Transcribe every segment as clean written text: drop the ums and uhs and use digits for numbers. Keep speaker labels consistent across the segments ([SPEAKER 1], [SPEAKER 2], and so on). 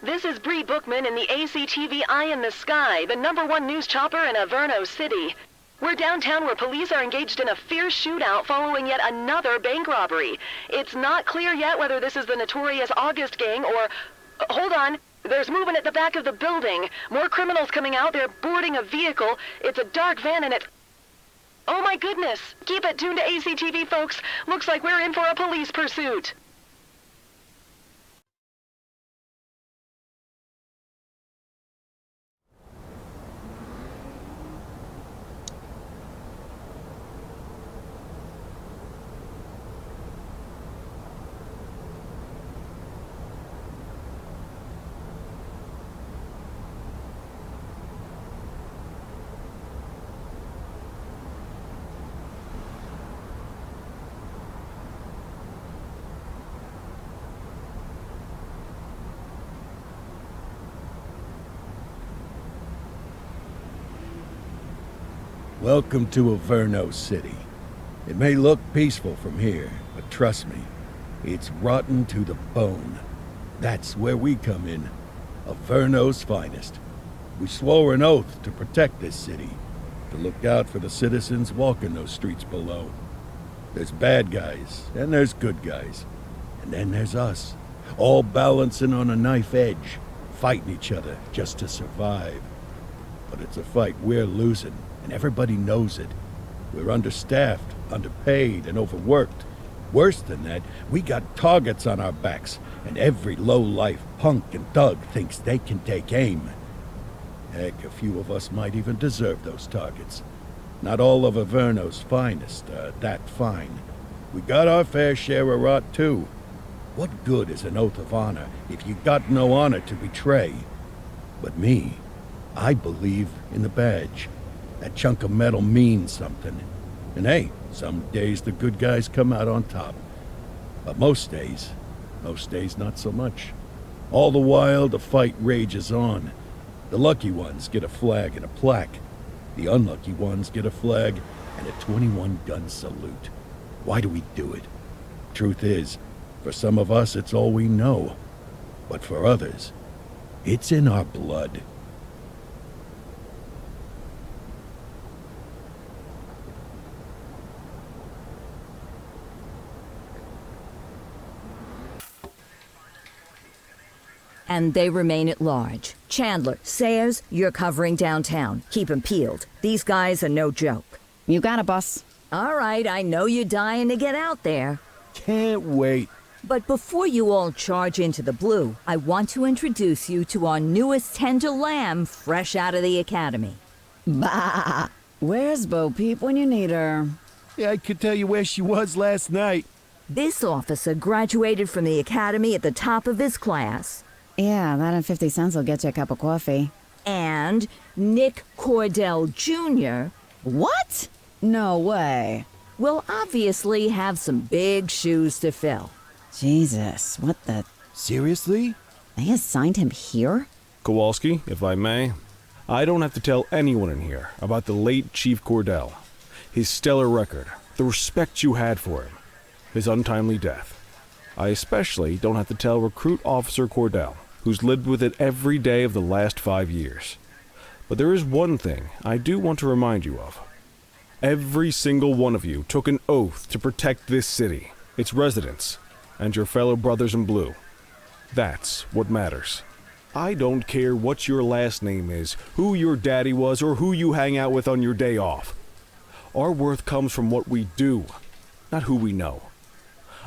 [SPEAKER 1] This is Bree Bookman in the ACTV Eye in the Sky, the #1 news chopper in Averno City. We're downtown where police are engaged in a fierce shootout following yet another bank robbery. It's not clear yet whether this is the notorious August gang or... Hold on. There's movement at the back of the building. More criminals coming out. They're boarding a vehicle. It's a dark van and it's... Oh my goodness! Keep it tuned to ACTV, folks. Looks like we're in for a police pursuit.
[SPEAKER 2] Welcome to Averno City. It may look peaceful from here, but trust me, it's rotten to the bone. That's where we come in, Averno's finest. We swore an oath to protect this city, to look out for the citizens walking those streets below. There's bad guys, and there's good guys, and then there's us, all balancing on a knife edge, fighting each other just to survive. But it's a fight we're losing. And everybody knows it. We're understaffed, underpaid, and overworked. Worse than that, we got targets on our backs, and every low-life punk and thug thinks they can take aim. Heck, a few of us might even deserve those targets. Not all of Averno's finest are that fine. We got our fair share of rot, too. What good is an oath of honor if you got no honor to betray? But me, I believe in the badge. That chunk of metal means something. And hey, some days the good guys come out on top. But most days not so much. All the while, the fight rages on. The lucky ones get a flag and a plaque. The unlucky ones get a flag and a 21-gun salute. Why do we do it? Truth is, for some of us it's all we know. But for others, it's in our blood.
[SPEAKER 3] And they remain at large. Chandler, Sayers, you're covering downtown. Keep 'em peeled. These guys are no joke.
[SPEAKER 4] You got it, boss.
[SPEAKER 3] All right, I know you're dying to get out there.
[SPEAKER 2] Can't wait.
[SPEAKER 3] But before you all charge into the blue, I want to introduce you to our newest tender lamb fresh out of the academy.
[SPEAKER 4] Bah! Where's Bo Peep when you need her?
[SPEAKER 2] Yeah, I could tell you where she was last night.
[SPEAKER 3] This officer graduated from the academy at the top of his class.
[SPEAKER 4] Yeah, that and 50 cents will get you a cup of coffee.
[SPEAKER 3] And Nick Cordell Jr.
[SPEAKER 4] What? No way.
[SPEAKER 3] will obviously have some big shoes to fill.
[SPEAKER 4] Jesus, what the...
[SPEAKER 2] Seriously?
[SPEAKER 4] They assigned him here?
[SPEAKER 5] Kowalski, if I may, I don't have to tell anyone in here about the late Chief Cordell, his stellar record, the respect you had for him, his untimely death. I especially don't have to tell Recruit Officer Cordell, who's lived with it every day of the last 5 years. But there is one thing I do want to remind you of. Every single one of you took an oath to protect this city, its residents, and your fellow brothers in blue. That's what matters. I don't care what your last name is, who your daddy was, or who you hang out with on your day off. Our worth comes from what we do, not who we know.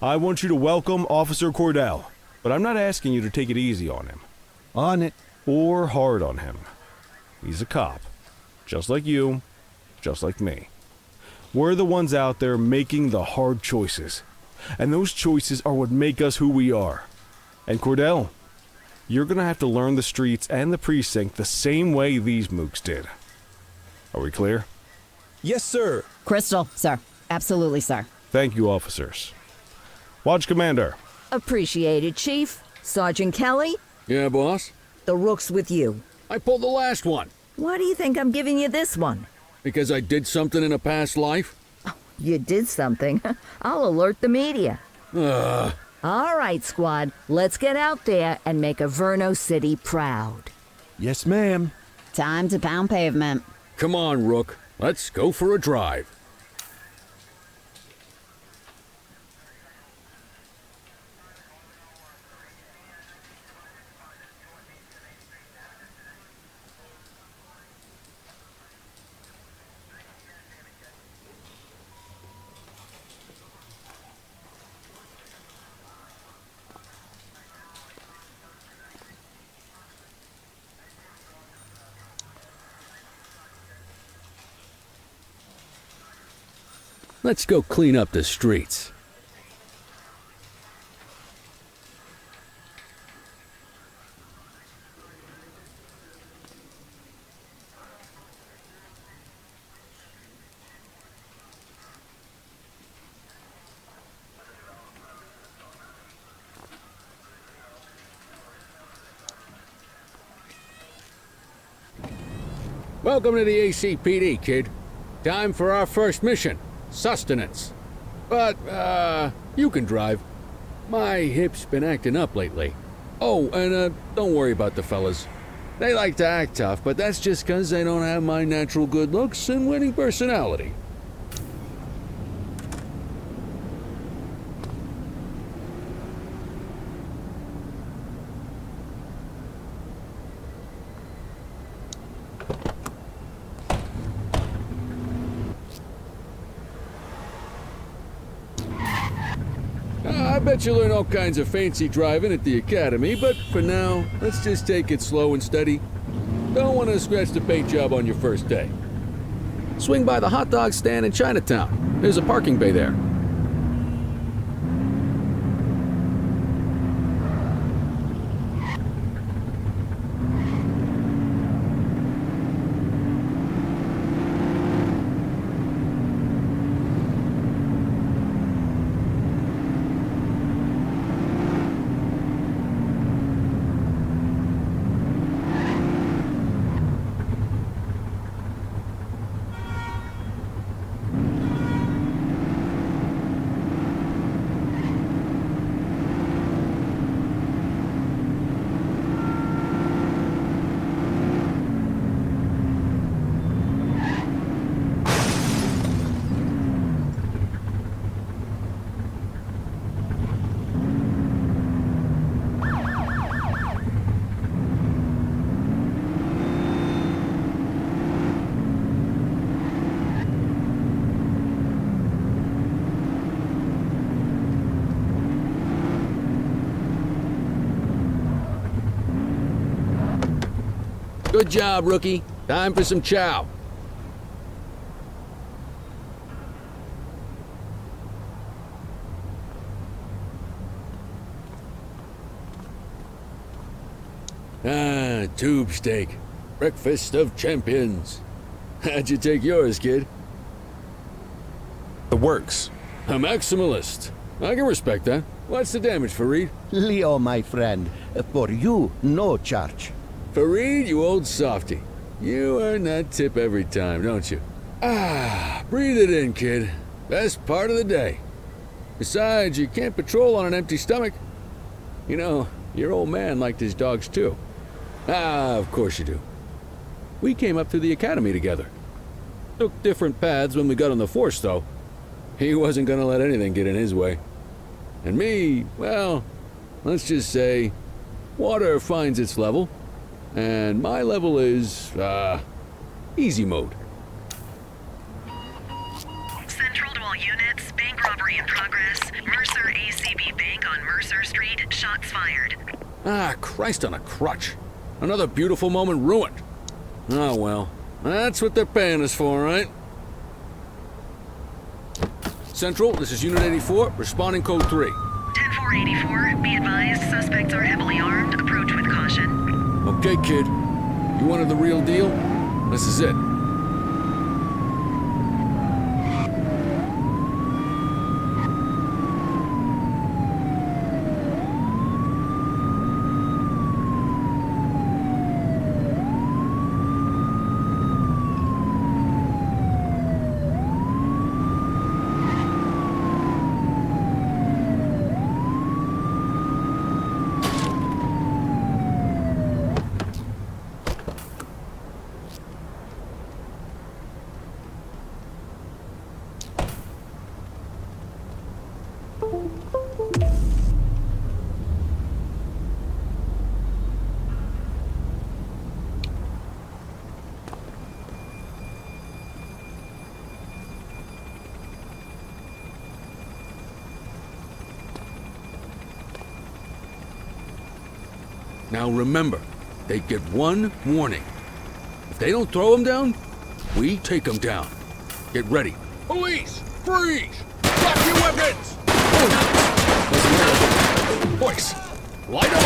[SPEAKER 5] I want you to welcome Officer Cordell, but I'm not asking you to take it easy on him.
[SPEAKER 2] On it.
[SPEAKER 5] Or hard on him. He's a cop, just like you, just like me. We're the ones out there making the hard choices, and those choices are what make us who we are. And Cordell, you're gonna have to learn the streets and the precinct the same way these mooks did. Are we clear?
[SPEAKER 6] Yes, sir.
[SPEAKER 4] Crystal, sir. Absolutely, sir.
[SPEAKER 5] Thank you, officers. Watch Commander.
[SPEAKER 3] Appreciated, Chief. Sergeant Kelly,
[SPEAKER 6] Yeah, boss?
[SPEAKER 3] the rook's with you.
[SPEAKER 6] I pulled the last one.
[SPEAKER 3] Why do you think I'm giving you this one?
[SPEAKER 6] Because I did something in a past life?
[SPEAKER 3] You did something. I'll alert the media. All right, squad, let's get out there and make Averno City proud.
[SPEAKER 2] Yes, ma'am.
[SPEAKER 4] Time to pound pavement.
[SPEAKER 6] Come on, Rook. Let's go for a drive. Let's go clean up the streets. Welcome to the ACPD, kid. Time for our first mission. Sustenance. But, you can drive. My hip's been acting up lately. Oh, and, don't worry about the fellas. They like to act tough, but that's just 'cause they don't have my natural good looks and winning personality. I bet you learn all kinds of fancy driving at the academy, but for now, let's just take it slow and steady. Don't want to scratch the paint job on your first day. Swing by the hot dog stand in Chinatown. There's a parking bay there. Good job, rookie. Time for some chow. Ah, tube steak. Breakfast of champions. How'd you take yours, kid?
[SPEAKER 5] The works.
[SPEAKER 6] A maximalist. I can respect that. What's the damage, Fareed?
[SPEAKER 7] Leo, my friend, for you, no charge.
[SPEAKER 6] Fareed, you old softy. You earn that tip every time, don't you? Ah, breathe it in, kid. Best part of the day. Besides, you can't patrol on an empty stomach. You know, your old man liked his dogs too. Ah, of course you do. We came up through the academy together. Took different paths when we got on the force, though. He wasn't gonna let anything get in his way. And me, well, let's just say, water finds its level. And my level is, easy mode.
[SPEAKER 1] Central to all units, bank robbery in progress. Mercer ACB Bank on Mercer Street, shots fired.
[SPEAKER 6] Ah, Christ on a crutch. Another beautiful moment ruined. Oh well, that's what they're paying us for, right? Central, this is Unit 84, responding code 3.
[SPEAKER 1] 10-484, be advised, suspects are heavily armed. Approach with caution.
[SPEAKER 6] Okay, kid. You wanted the real deal? This is it. Now remember, they get one warning. If they don't throw them down, we take them down. Get ready. Police! Freeze! Drop your weapons! Boys, light up!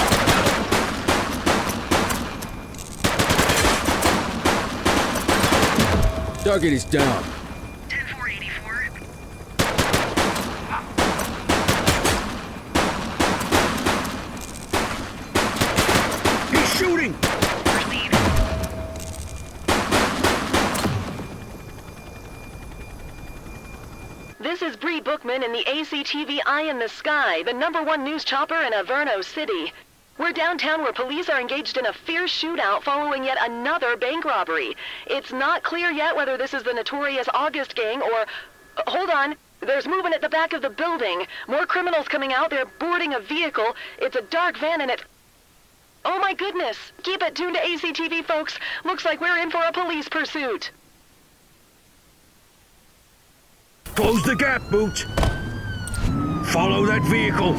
[SPEAKER 6] Target is down.
[SPEAKER 1] 10-484.
[SPEAKER 6] He's shooting!
[SPEAKER 1] Received. This is Bree Bookman in the ACTV Eye in the Sky, the #1 news chopper in Averno City. We're downtown where police are engaged in a fierce shootout following yet another bank robbery. It's not clear yet whether this is the notorious August gang or... hold on. There's movement at the back of the building. More criminals coming out. They're boarding a vehicle. It's a dark van and it's... oh my goodness. Keep it tuned to ACTV, folks. Looks like we're in for a police pursuit.
[SPEAKER 8] Close the gap, Boots. Follow that vehicle.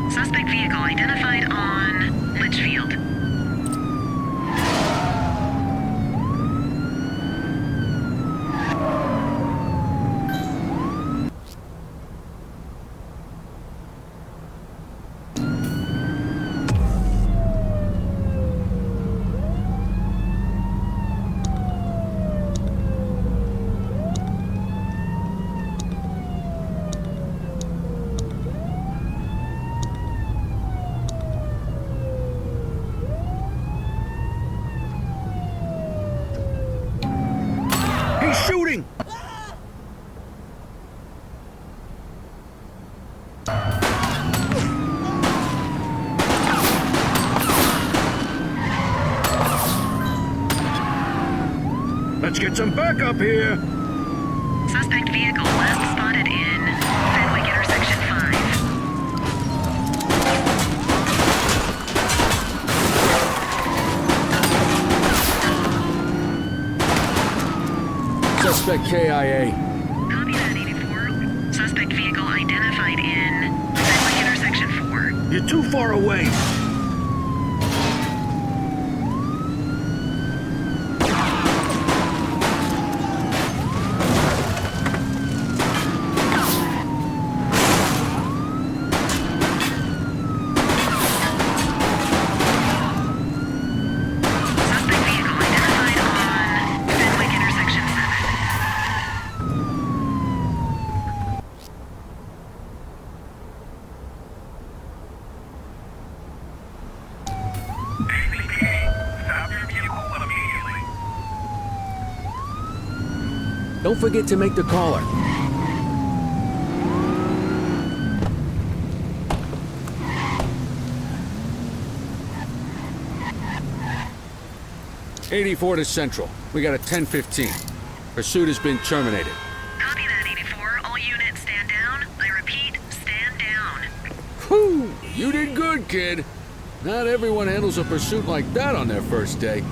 [SPEAKER 1] Suspect vehicle identified on Litchfield.
[SPEAKER 8] He's shooting! Let's get some backup here.
[SPEAKER 1] Suspect vehicle last spotted in Fenwick intersection 5.
[SPEAKER 6] Suspect KIA.
[SPEAKER 1] Copy that, 84. Suspect vehicle identified in Fenwick intersection 4.
[SPEAKER 8] You're too far away.
[SPEAKER 1] Suspect vehicle identified on Fenwick intersection
[SPEAKER 6] 7. Don't forget to make the caller. '84 to Central. We got a 10:15. Pursuit has been terminated.
[SPEAKER 1] Copy that, 84. All units stand down. I repeat, stand down.
[SPEAKER 6] Whew! You did good, kid. Not everyone handles a pursuit like that on their first day.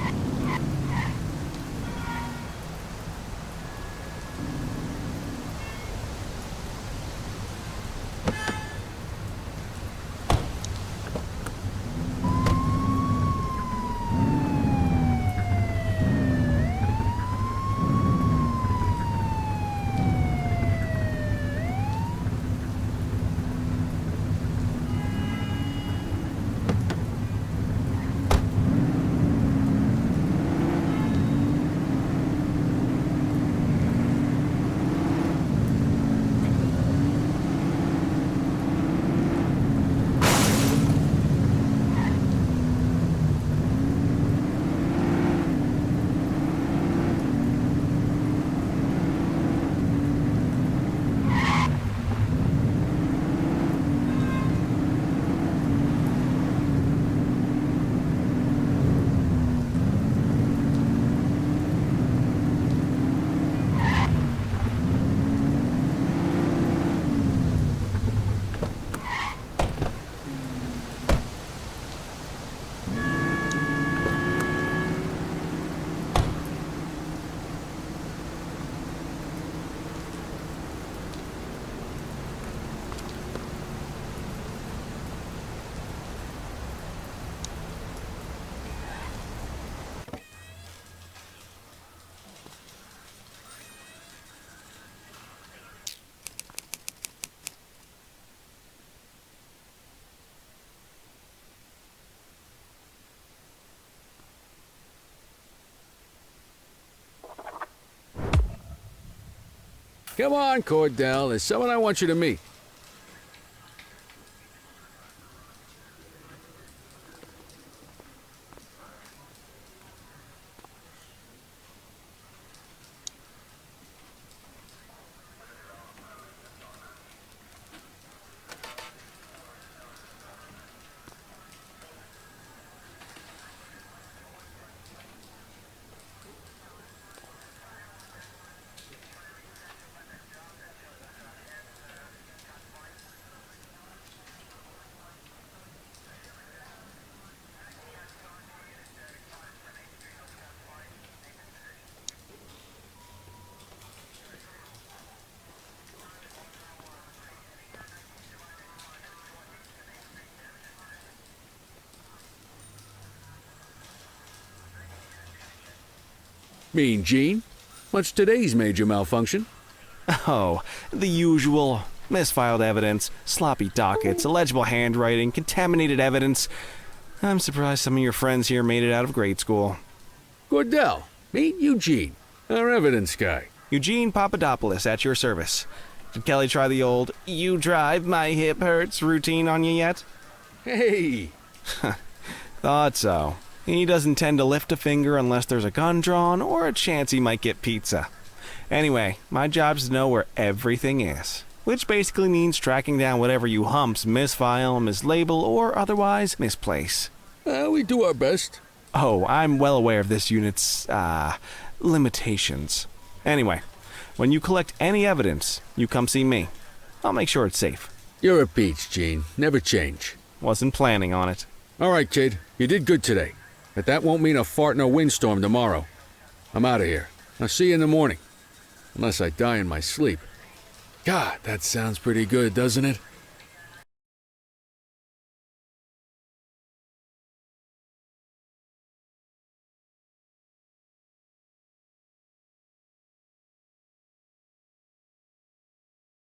[SPEAKER 6] Come on, Cordell. There's someone I want you to meet. Mean Gene? What's today's major malfunction?
[SPEAKER 5] Oh, the usual. Misfiled evidence, sloppy dockets, illegible handwriting, contaminated evidence. I'm surprised some of your friends here made it out of grade school.
[SPEAKER 6] Cordell, meet Eugene, our evidence guy.
[SPEAKER 5] Eugene Papadopoulos at your service. Did Kelly try the old, "you drive, my hip hurts" routine on you yet?
[SPEAKER 6] Hey!
[SPEAKER 5] Thought so. He doesn't tend to lift a finger unless there's a gun drawn or a chance he might get pizza. Anyway, my job's to know where everything is, which basically means tracking down whatever you humps misfile, mislabel, or otherwise misplace.
[SPEAKER 6] We do our best.
[SPEAKER 5] Oh, I'm well aware of this unit's, limitations. Anyway, when you collect any evidence, you come see me. I'll make sure it's safe.
[SPEAKER 6] You're a peach, Gene. Never change.
[SPEAKER 5] Wasn't planning on it.
[SPEAKER 6] All right, kid. You did good today. But that won't mean a fart in a windstorm tomorrow. I'm out of here. I'll see you in the morning. Unless I die in my sleep. God, that sounds pretty good, doesn't it?